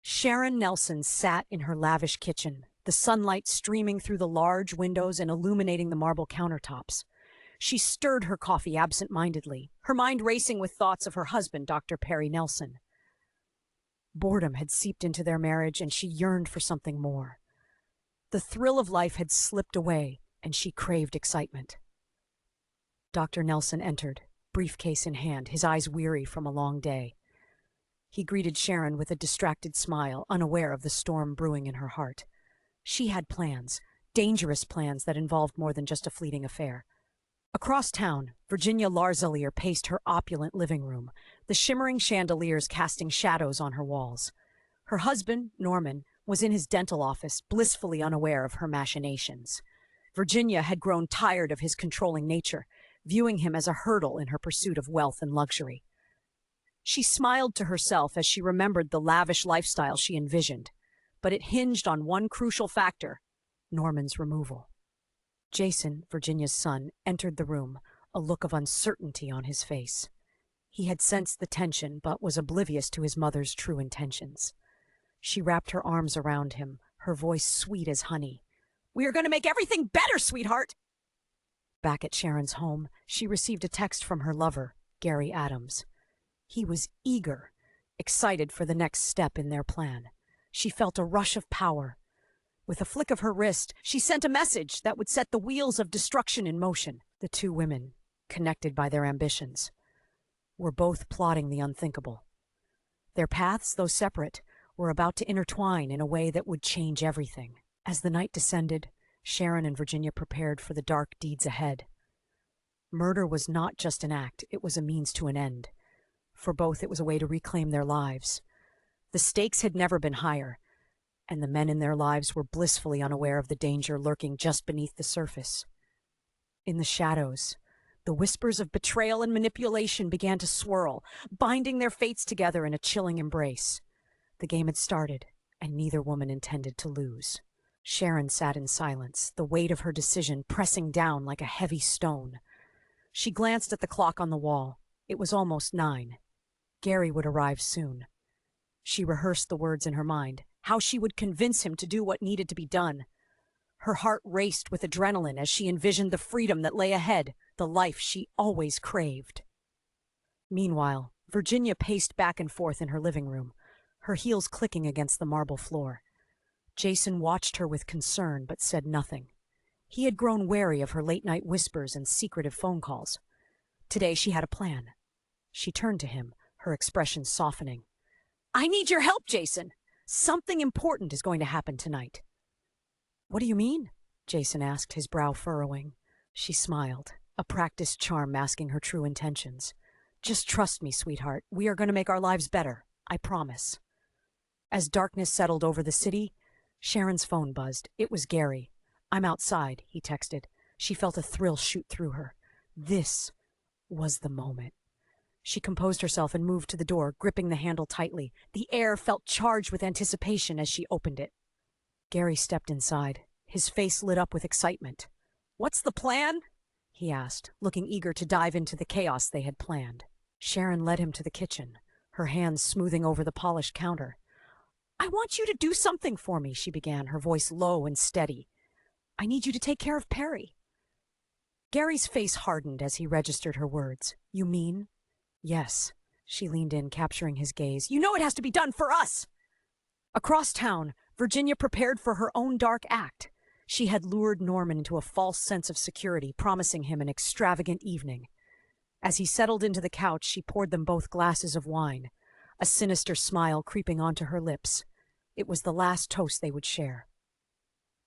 Sharon Nelson sat in her lavish kitchen, the sunlight streaming through the large windows and illuminating the marble countertops. She stirred her coffee absent-mindedly, her mind racing with thoughts of her husband, Dr. Perry Nelson. Boredom had seeped into their marriage, and she yearned for something more. The thrill of life had slipped away, and she craved excitement. Dr. Nelson entered, briefcase in hand, his eyes weary from a long day. He greeted Sharon with a distracted smile, unaware of the storm brewing in her heart. She had plans, dangerous plans that involved more than just a fleeting affair. Across town, Virginia Larzelier paced her opulent living room, the shimmering chandeliers casting shadows on her walls. Her husband, Norman, was in his dental office, blissfully unaware of her machinations. Virginia had grown tired of his controlling nature, viewing him as a hurdle in her pursuit of wealth and luxury. She smiled to herself as she remembered the lavish lifestyle she envisioned, but it hinged on one crucial factor: Norman's removal. Jason, Virginia's son, entered the room, a look of uncertainty on his face. He had sensed the tension, but was oblivious to his mother's true intentions. She wrapped her arms around him, her voice sweet as honey. "We are going to make everything better, sweetheart!" Back at Sharon's home, she received a text from her lover, Gary Adams. He was eager, excited for the next step in their plan. She felt a rush of power. With a flick of her wrist, she sent a message that would set the wheels of destruction in motion. The two women, connected by their ambitions, were both plotting the unthinkable. Their paths, though separate, were about to intertwine in a way that would change everything. As the night descended, Sharon and Virginia prepared for the dark deeds ahead. Murder was not just an act, it was a means to an end. For both, it was a way to reclaim their lives. The stakes had never been higher, and the men in their lives were blissfully unaware of the danger lurking just beneath the surface. In the shadows, the whispers of betrayal and manipulation began to swirl, binding their fates together in a chilling embrace. The game had started, and neither woman intended to lose. Sharon sat in silence, the weight of her decision pressing down like a heavy stone. She glanced at the clock on the wall. It was almost 9. Gary would arrive soon. She rehearsed the words in her mind, how she would convince him to do what needed to be done. Her heart raced with adrenaline as she envisioned the freedom that lay ahead, the life she always craved. Meanwhile, Virginia paced back and forth in her living room, her heels clicking against the marble floor. Jason watched her with concern but said nothing. He had grown wary of her late-night whispers and secretive phone calls. Today she had a plan. She turned to him, her expression softening. "I need your help, Jason. Something important is going to happen tonight." "What do you mean?" Jason asked, his brow furrowing. She smiled, a practiced charm masking her true intentions. "Just trust me, sweetheart. We are going to make our lives better. I promise." As darkness settled over the city, Sharon's phone buzzed. It was Gary. "I'm outside," he texted. She felt a thrill shoot through her. This was the moment. She composed herself and moved to the door, gripping the handle tightly. The air felt charged with anticipation as she opened it. Gary stepped inside, his face lit up with excitement. "What's the plan?" he asked, looking eager to dive into the chaos they had planned. Sharon led him to the kitchen, her hands smoothing over the polished counter. "I want you to do something for me," she began, her voice low and steady. "I need you to take care of Perry." Gary's face hardened as he registered her words. "You mean?" "Yes." She leaned in, capturing his gaze. "You know it has to be done for us!" Across town, Virginia prepared for her own dark act. She had lured Norman into a false sense of security, promising him an extravagant evening. As he settled into the couch, she poured them both glasses of wine, a sinister smile creeping onto her lips. It was the last toast they would share.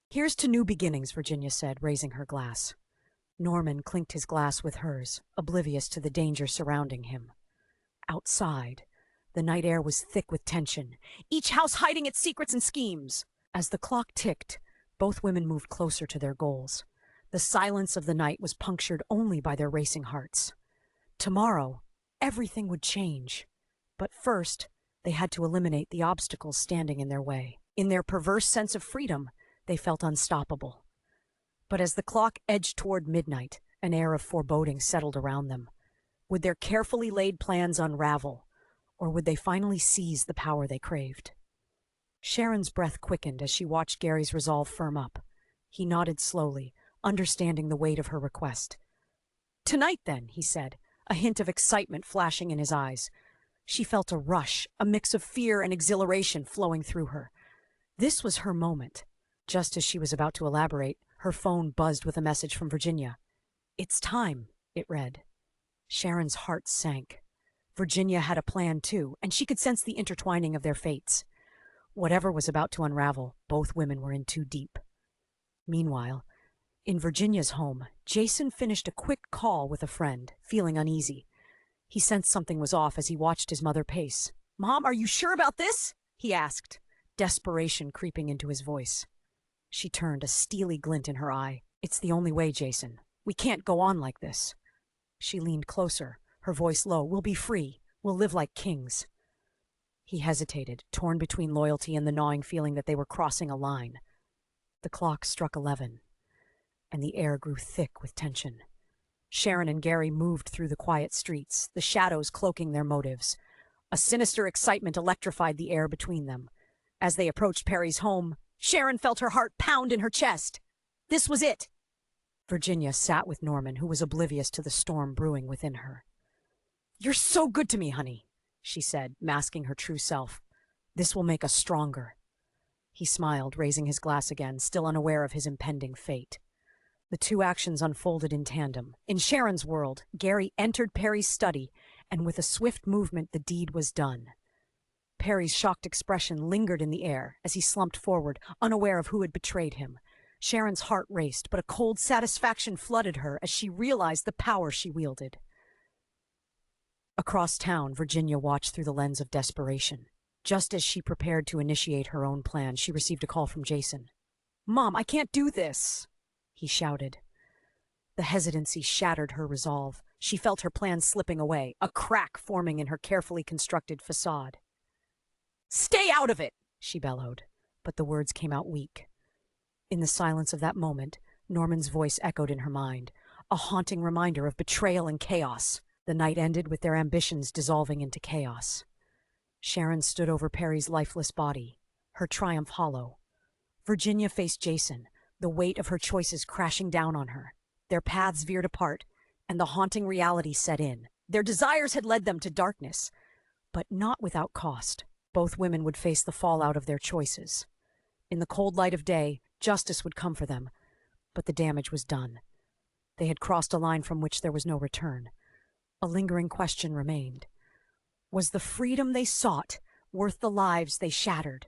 "Here's to new beginnings," Virginia said, raising her glass. Norman clinked his glass with hers, oblivious to the danger surrounding him. Outside, the night air was thick with tension, each house hiding its secrets and schemes. As the clock ticked, both women moved closer to their goals. The silence of the night was punctured only by their racing hearts. Tomorrow, everything would change. But first, they had to eliminate the obstacles standing in their way. In their perverse sense of freedom, they felt unstoppable. But as the clock edged toward midnight, an air of foreboding settled around them. Would their carefully laid plans unravel, or would they finally seize the power they craved? Sharon's breath quickened as she watched Gary's resolve firm up. He nodded slowly, understanding the weight of her request. "Tonight, then," he said, a hint of excitement flashing in his eyes. She felt a rush, a mix of fear and exhilaration flowing through her. This was her moment. Just as she was about to elaborate, her phone buzzed with a message from Virginia. "It's time," it read. Sharon's heart sank. Virginia had a plan too, and she could sense the intertwining of their fates. Whatever was about to unravel, both women were in too deep. Meanwhile, in Virginia's home, Jason finished a quick call with a friend, feeling uneasy. He sensed something was off as he watched his mother pace. "Mom, are you sure about this?" he asked, desperation creeping into his voice. She turned, a steely glint in her eye. "It's the only way, Jason. We can't go on like this." She leaned closer, her voice low. "We'll be free. We'll live like kings." He hesitated, torn between loyalty and the gnawing feeling that they were crossing a line. The clock struck 11, and the air grew thick with tension. Sharon and Gary moved through the quiet streets, the shadows cloaking their motives. A sinister excitement electrified the air between them. As they approached Perry's home, Sharon felt her heart pound in her chest. This was it. Virginia sat with Norman, who was oblivious to the storm brewing within her. "You're so good to me, honey," she said, masking her true self. "This will make us stronger." He smiled, raising his glass again, still unaware of his impending fate. The two actions unfolded in tandem. In Sharon's world, Gary entered Perry's study, and with a swift movement the deed was done. Perry's shocked expression lingered in the air as he slumped forward, unaware of who had betrayed him. Sharon's heart raced, but a cold satisfaction flooded her as she realized the power she wielded. Across town, Virginia watched through the lens of desperation. Just as she prepared to initiate her own plan, she received a call from Jason. "Mom, I can't do this," he shouted. The hesitancy shattered her resolve. She felt her plan slipping away, a crack forming in her carefully constructed facade. "Stay out of it!" she bellowed, but the words came out weak. In the silence of that moment, Norman's voice echoed in her mind, a haunting reminder of betrayal and chaos. The night ended with their ambitions dissolving into chaos. Sharon stood over Perry's lifeless body, her triumph hollow. Virginia faced Jason, the weight of her choices crashing down on her. Their paths veered apart, and the haunting reality set in. Their desires had led them to darkness, but not without cost. Both women would face the fallout of their choices. In the cold light of day, justice would come for them, but the damage was done. They had crossed a line from which there was no return. A lingering question remained. Was the freedom they sought worth the lives they shattered?